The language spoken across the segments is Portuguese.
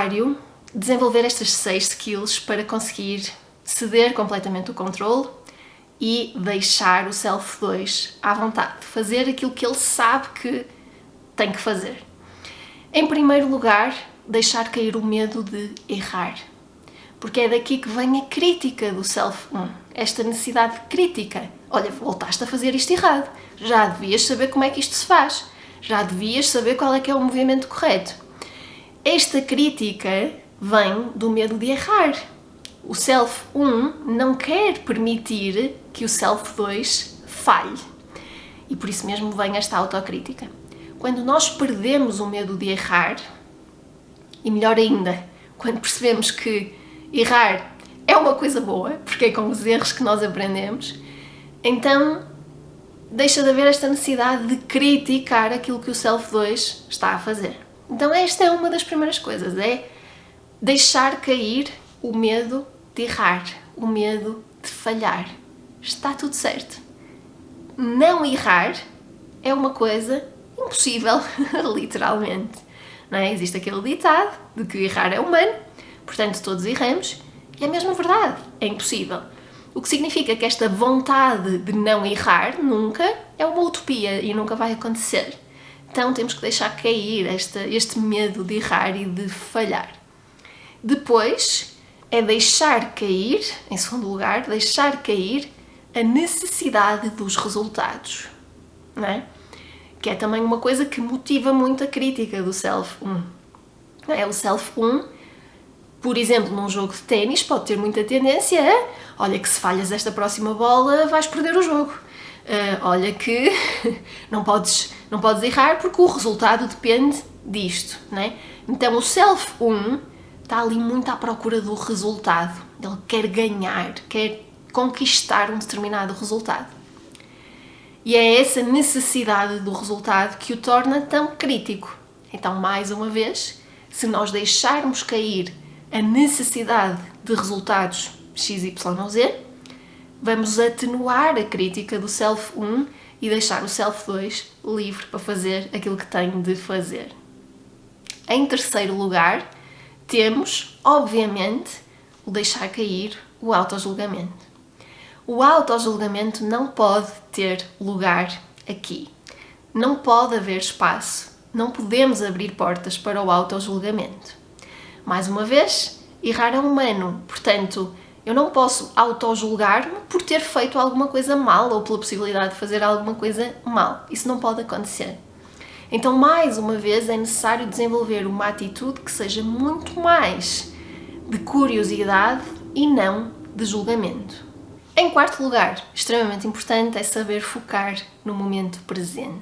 necessário desenvolver estas 6 skills para conseguir ceder completamente o controle e deixar o Self 2 à vontade, fazer aquilo que ele sabe que tem que fazer. Em primeiro lugar, deixar cair o medo de errar, porque é daqui que vem a crítica do Self 1, esta necessidade de crítica. Olha, voltaste a fazer isto errado, já devias saber como é que isto se faz, já devias saber qual é que é o movimento correto. Esta crítica vem do medo de errar. O Self 1 não quer permitir que o Self 2 falhe. E por isso mesmo vem esta autocrítica. Quando nós perdemos o medo de errar, e melhor ainda, quando percebemos que errar é uma coisa boa, porque é com os erros que nós aprendemos, então deixa de haver esta necessidade de criticar aquilo que o Self 2 está a fazer. Então esta é uma das primeiras coisas, é deixar cair o medo de errar, o medo de falhar. Está tudo certo. Não errar é uma coisa impossível, literalmente. Não é? Existe aquele ditado de que errar é humano, portanto todos erramos, e é mesmo verdade, é impossível. O que significa que esta vontade de não errar nunca é uma utopia e nunca vai acontecer. Então temos que deixar cair este medo de errar e de falhar. Depois é deixar cair, em segundo lugar, deixar cair a necessidade dos resultados, não é? Que é também uma coisa que motiva muito a crítica do Self 1. Não é? O Self 1, por exemplo, num jogo de ténis, pode ter muita tendência a olha que se falhas esta próxima bola vais perder o jogo. Olha que não podes errar porque o resultado depende disto, não é? Então o Self 1 está ali muito à procura do resultado. Ele quer ganhar, quer conquistar um determinado resultado. E é essa necessidade do resultado que o torna tão crítico. Então, mais uma vez, se nós deixarmos cair a necessidade de resultados X, Y ou Z, vamos atenuar a crítica do Self 1 e deixar o Self 2 livre para fazer aquilo que tem de fazer. Em terceiro lugar, temos, obviamente, o deixar cair o autojulgamento. O autojulgamento não pode ter lugar aqui. Não pode haver espaço. Não podemos abrir portas para o autojulgamento. Mais uma vez, errar é humano. Portanto, eu não posso autojulgar-me por ter feito alguma coisa mal ou pela possibilidade de fazer alguma coisa mal. Isso não pode acontecer. Então, mais uma vez, é necessário desenvolver uma atitude que seja muito mais de curiosidade e não de julgamento. Em quarto lugar, extremamente importante é saber focar no momento presente.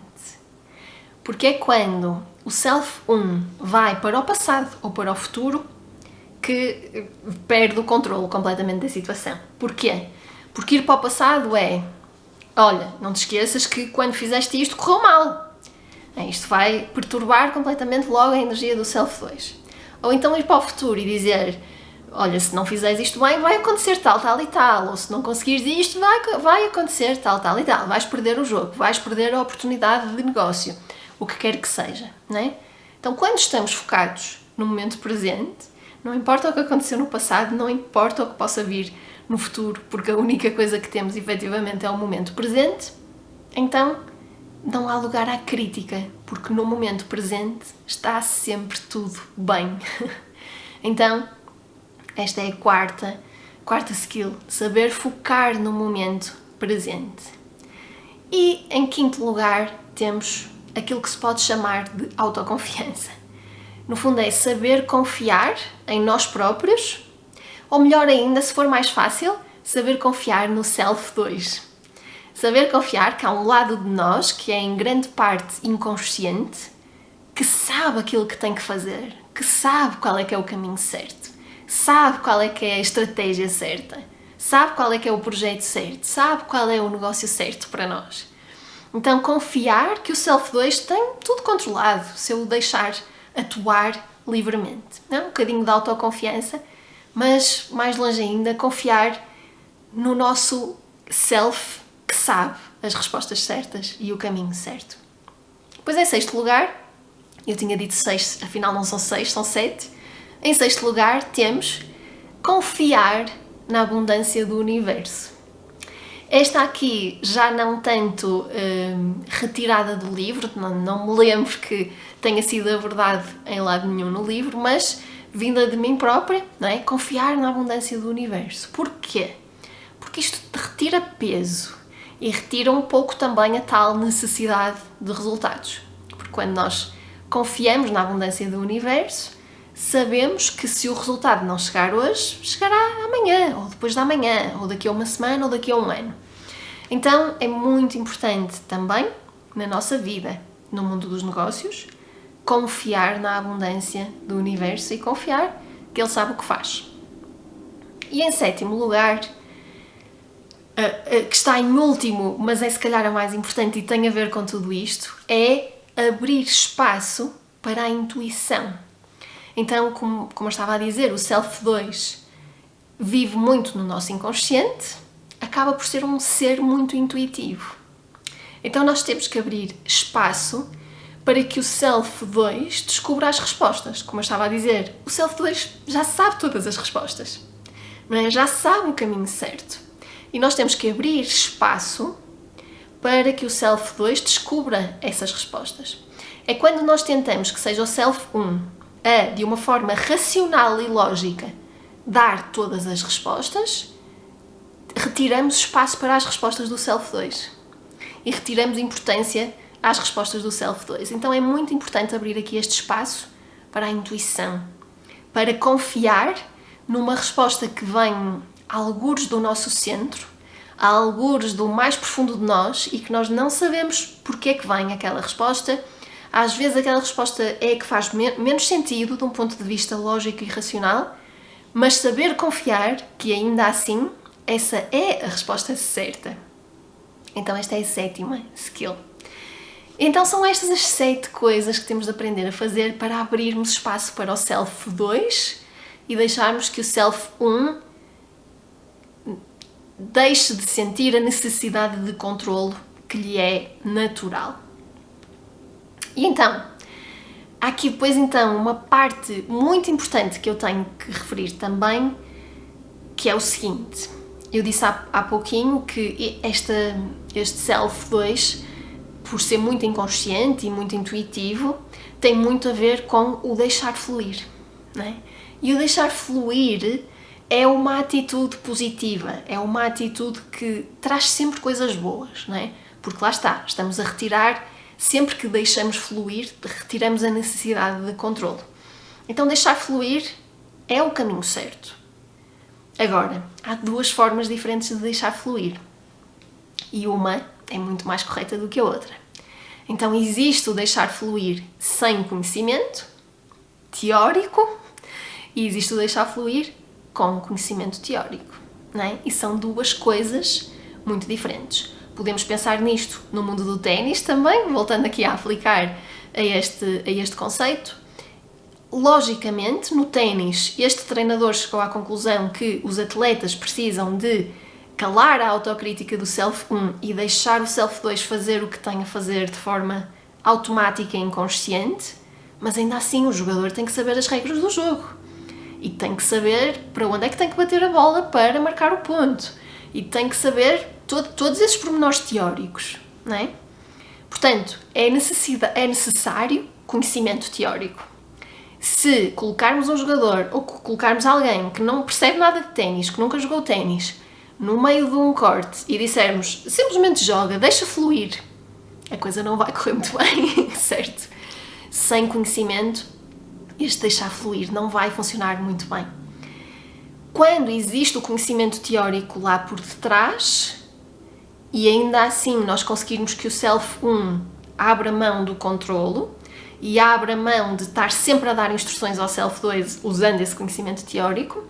Porque é quando o Self 1 vai para o passado ou para o futuro que perde o controle completamente da situação. Porquê? Porque ir para o passado é, olha, não te esqueças que quando fizeste isto correu mal. Isto vai perturbar completamente logo a energia do Self 2. Ou então ir para o futuro e dizer, olha, se não fizeres isto bem, vai acontecer tal, tal e tal. Ou se não conseguires isto, vai acontecer tal, tal e tal. Vais perder o jogo, vais perder a oportunidade de negócio. O que quer que seja, não é? Então, quando estamos focados no momento presente, não importa o que aconteceu no passado, não importa o que possa vir no futuro, porque a única coisa que temos, efetivamente, é o momento presente, então não há lugar à crítica, porque no momento presente está sempre tudo bem. Então, esta é a quarta skill, saber focar no momento presente. E, em quinto lugar, temos aquilo que se pode chamar de autoconfiança. No fundo é saber confiar em nós próprios, ou melhor ainda, se for mais fácil, saber confiar no Self 2. Saber confiar que há um lado de nós, que é em grande parte inconsciente, que sabe aquilo que tem que fazer, que sabe qual é que é o caminho certo, sabe qual é que é a estratégia certa, sabe qual é que é o projeto certo, sabe qual é o negócio certo para nós. Então confiar que o Self 2 tem tudo controlado, se eu o deixar atuar livremente. Não? Um bocadinho de autoconfiança, mas mais longe ainda, confiar no nosso Self que sabe as respostas certas e o caminho certo. Depois, em sexto lugar, eu tinha dito 6, afinal não são 6, são 7, Em sexto lugar, temos confiar na abundância do universo. Esta aqui já não tanto retirada do livro, não me lembro que tenha sido abordado em lado nenhum no livro, mas vinda de mim própria, não é? Confiar na abundância do universo. Porquê? Porque isto retira peso e retira um pouco também a tal necessidade de resultados. Porque quando nós confiamos na abundância do universo, sabemos que se o resultado não chegar hoje, chegará amanhã, ou depois de amanhã, ou daqui a uma semana, ou daqui a um ano. Então é muito importante também, na nossa vida, no mundo dos negócios, confiar na abundância do universo e confiar que ele sabe o que faz. E em sétimo lugar, que está em último, mas é se calhar a mais importante e tem a ver com tudo isto, é abrir espaço para a intuição. Então, como eu estava a dizer, o Self 2 vive muito no nosso inconsciente, acaba por ser um ser muito intuitivo. Então nós temos que abrir espaço para que o Self 2 descubra as respostas. Como eu estava a dizer, o Self 2 já sabe todas as respostas, não é? Já sabe o caminho certo. E nós temos que abrir espaço para que o Self 2 descubra essas respostas. É quando nós tentamos que seja o Self 1 de uma forma racional e lógica, dar todas as respostas, retiramos espaço para as respostas do Self 2 e retiramos importância às respostas do Self 2. Então é muito importante abrir aqui este espaço para a intuição, para confiar numa resposta que vem a algures do nosso centro, a algures do mais profundo de nós e que nós não sabemos porque é que vem aquela resposta. Às vezes aquela resposta é a que faz menos sentido de um ponto de vista lógico e racional, mas saber confiar que ainda assim essa é a resposta certa. Então esta é a sétima skill. Então são estas as 7 coisas que temos de aprender a fazer para abrirmos espaço para o Self 2 e deixarmos que o Self 1 deixe de sentir a necessidade de controlo que lhe é natural. E então, há aqui depois então uma parte muito importante que eu tenho que referir também, que é o seguinte. Eu disse há pouquinho que este Self 2, por ser muito inconsciente e muito intuitivo, tem muito a ver com o deixar fluir, não é? E o deixar fluir é uma atitude positiva, é uma atitude que traz sempre coisas boas, não é? Porque lá está, estamos a retirar. Sempre que deixamos fluir, retiramos a necessidade de controle. Então deixar fluir é o caminho certo. Agora, há 2 formas diferentes de deixar fluir. E uma é muito mais correta do que a outra. Então existe o deixar fluir sem conhecimento teórico e existe o deixar fluir com conhecimento teórico, não é? E são 2 coisas muito diferentes. Podemos pensar nisto no mundo do ténis também, voltando aqui a aplicar a este conceito. Logicamente, no ténis, este treinador chegou à conclusão que os atletas precisam de calar a autocrítica do Self 1 e deixar o Self 2 fazer o que tem a fazer de forma automática e inconsciente, mas ainda assim o jogador tem que saber as regras do jogo e tem que saber para onde é que tem que bater a bola para marcar o ponto e tem que saber todos esses pormenores teóricos, não é? Portanto, é necessário conhecimento teórico. Se colocarmos um jogador ou colocarmos alguém que não percebe nada de ténis, que nunca jogou ténis, no meio de um corte e dissermos simplesmente joga, deixa fluir, a coisa não vai correr muito bem, certo? Sem conhecimento, este deixar fluir não vai funcionar muito bem. Quando existe o conhecimento teórico lá por detrás e ainda assim nós conseguirmos que o Self 1 abra mão do controlo e abra mão de estar sempre a dar instruções ao Self 2 usando esse conhecimento teórico,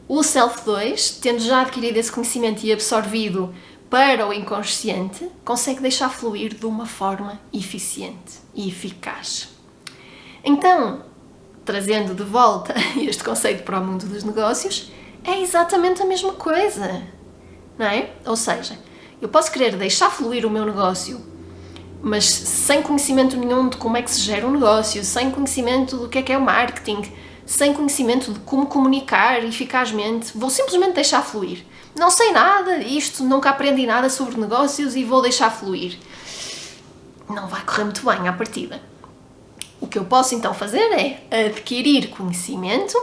o Self 2, tendo já adquirido esse conhecimento e absorvido para o inconsciente, consegue deixar fluir de uma forma eficiente e eficaz. Então, trazendo de volta este conceito para o mundo dos negócios, é exatamente a mesma coisa, não é? Ou seja, eu posso querer deixar fluir o meu negócio, mas sem conhecimento nenhum de como é que se gera um negócio, sem conhecimento do que é o marketing, sem conhecimento de como comunicar eficazmente, vou simplesmente deixar fluir. Não sei nada, nunca aprendi nada sobre negócios e vou deixar fluir. Não vai correr muito bem à partida. O que eu posso então fazer é adquirir conhecimento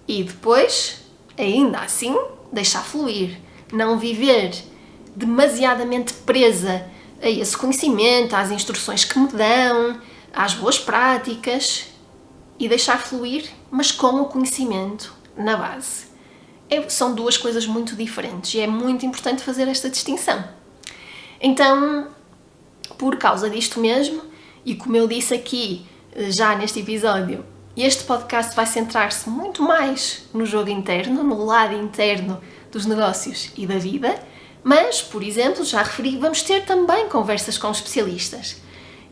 e depois, ainda assim, deixar fluir. Não viver demasiadamente presa a esse conhecimento, às instruções que me dão, às boas práticas e deixar fluir, mas com o conhecimento na base. São duas coisas muito diferentes e é muito importante fazer esta distinção. Então, por causa disto mesmo, e como eu disse aqui já neste episódio, este podcast vai centrar-se muito mais no jogo interno, no lado interno dos negócios e da vida, mas, por exemplo, já referi, vamos ter também conversas com especialistas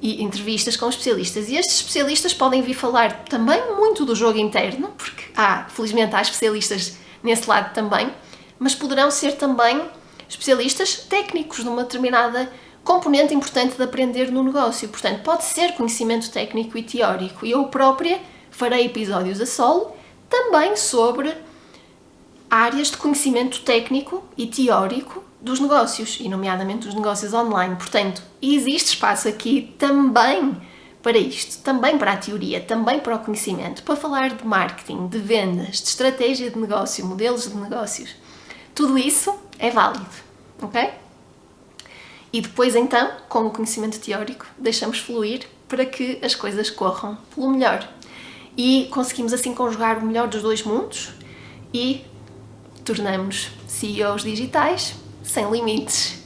e entrevistas com especialistas. E estes especialistas podem vir falar também muito do jogo interno, porque felizmente há especialistas nesse lado também, mas poderão ser também especialistas técnicos numa determinada componente importante de aprender no negócio. Portanto, pode ser conhecimento técnico e teórico. E eu própria farei episódios a solo também sobre áreas de conhecimento técnico e teórico dos negócios, e nomeadamente dos negócios online. Portanto, existe espaço aqui também para isto, também para a teoria, também para o conhecimento, para falar de marketing, de vendas, de estratégia de negócio, modelos de negócios. Tudo isso é válido, ok? E depois então, com o conhecimento teórico, deixamos fluir para que as coisas corram pelo melhor. E conseguimos assim conjugar o melhor dos dois mundos e tornamos CEOs digitais sem limites.